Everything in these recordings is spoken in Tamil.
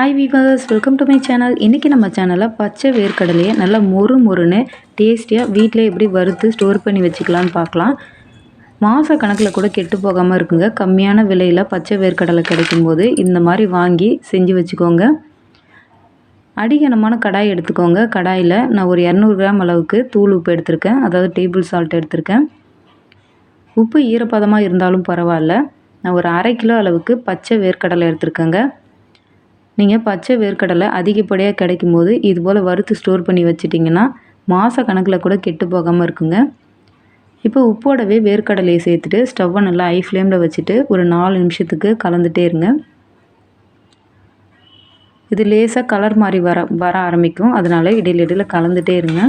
Hi viewers, welcome to my channel. இன்றைக்கி நம்ம சேனலில் பச்சை வேர்க்கடலையை நல்லா மொறு மொறுன்னு டேஸ்டியாக வீட்டில் எப்படி வறுத்து ஸ்டோர் பண்ணி வச்சுக்கலான்னு பார்க்கலாம். மாத கணக்கில் கூட கெட்டு போகாமல் இருக்குங்க. கம்மியான விலையில் பச்சை வேர்க்கடலை கிடைக்கும்போது இந்த மாதிரி வாங்கி செஞ்சு வச்சுக்கோங்க. அடிகனமான கடாய் எடுத்துக்கோங்க. கடாயில் நான் ஒரு 200 கிராம் அளவுக்கு தூள் உப்பு எடுத்திருக்கேன், அதாவது டேபிள் சால்ட் எடுத்திருக்கேன். உப்பு ஈரப்பதமாக இருந்தாலும் பரவாயில்ல. நான் ஒரு 1/2 கிலோ அளவுக்கு பச்சை வேர்க்கடலை எடுத்திருக்கேங்க. நீங்கள் பச்சை வேர்க்கடலை அதிகப்படியாக கிடைக்கும் போது இது போல் வறுத்து ஸ்டோர் பண்ணி வச்சிட்டிங்கன்னா மாத கணக்கில் கூட கெட்டு போகாமல் இருக்குங்க. இப்போ உப்போடவே வேர்க்கடலையை சேர்த்துட்டு ஸ்டவ்வை நல்லா ஹை ஃப்ளேமில் வச்சுட்டு ஒரு 4 நிமிஷத்துக்கு கலந்துகிட்டே இருங்க. இது லேசாக கலர் மாதிரி வர ஆரம்பிக்கும், அதனால் இடையில கலந்துகிட்டே இருங்க.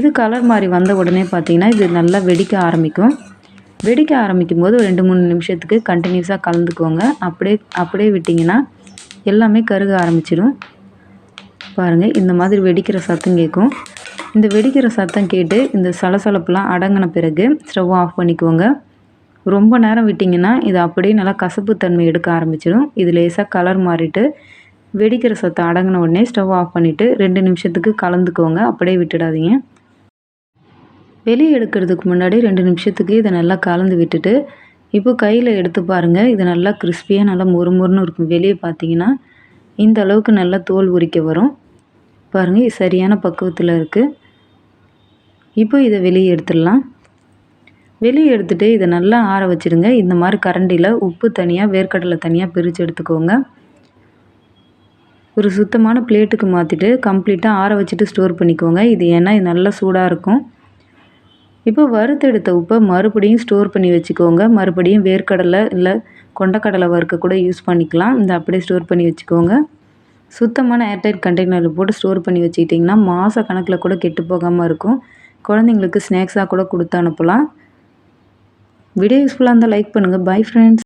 இது கலர் மாதிரி வந்த உடனே பார்த்திங்கன்னா இது நல்லா வெடிக்க ஆரம்பிக்கும். வெடிக்க ஆரம்பிக்கும் போது ஒரு 2-3 நிமிஷத்துக்கு கண்டினியூஸாக கலந்துக்கோங்க. அப்படியே விட்டிங்கன்னா எல்லாமே கருக ஆரம்பிச்சிடும். பாருங்கள், இந்த மாதிரி வெடிக்கிற சத்தம் கேட்கும். இந்த வெடிக்கிற சத்தம் கேட்டு இந்த சலசலப்புலாம் அடங்கின பிறகு ஸ்டவ் ஆஃப் பண்ணிக்கோங்க. ரொம்ப நேரம் விட்டிங்கன்னா இது அப்படியே நல்லா கசப்புத்தன்மை எடுக்க ஆரம்பிச்சிடும். இது லேசாக கலர் மாறிட்டு வெடிக்கிற சத்தம் அடங்கின உடனே ஸ்டவ் ஆஃப் பண்ணிவிட்டு 2 நிமிஷத்துக்கு கலந்துக்கோங்க. அப்படியே விட்டுடாதீங்க. வெளியே எடுக்கிறதுக்கு முன்னாடி 2 நிமிஷத்துக்கு இதை நல்லா கலந்து விட்டுட்டு இப்போ கையில் எடுத்து பாருங்கள். இது நல்லா கிறிஸ்பியாக நல்லா மொறுமொறுன்னு இருக்கும். வெளியே பார்த்தீங்கன்னா இந்த அளவுக்கு நல்லா தோல் உரிக்க வரும். பாருங்கள், இது சரியான பக்குவத்தில் இருக்குது. இப்போ இதை வெளியே எடுத்துடலாம். வெளியே எடுத்துகிட்டு இதை நல்லா ஆற வச்சுடுங்க. இந்த மாதிரி கரண்டியில் உப்பு தனியாக வேர்க்கடலை தனியாக பிரித்து எடுத்துக்கோங்க. ஒரு சுத்தமான பிளேட்டுக்கு மாற்றிட்டு கம்ப்ளீட்டாக ஆற வச்சுட்டு ஸ்டோர் பண்ணிக்கோங்க. இது ஏன்னா இது நல்லா சூடாக இருக்கும். இப்போ வறுத்தெடுத்த உப்பை மறுபடியும் ஸ்டோர் பண்ணி வச்சுக்கோங்க. மறுபடியும் வேர்க்கடலை இல்லை கொண்டக்கடலை வறுக்க கூட யூஸ் பண்ணிக்கலாம். இந்த அப்படியே ஸ்டோர் பண்ணி வச்சுக்கோங்க. சுத்தமான ஏர்டைட் கண்டெய்னரில் போட்டு ஸ்டோர் பண்ணி வச்சுக்கிட்டிங்கன்னா மாத கணக்கில் கூட கெட்டு போகாமல் இருக்கும். குழந்தைங்களுக்கு ஸ்நாக்ஸாக கூட கொடுத்து அனுப்பலாம். வீடியோ யூஸ்ஃபுல்லாக இருந்தால் லைக் பண்ணுங்கள். Bye friends.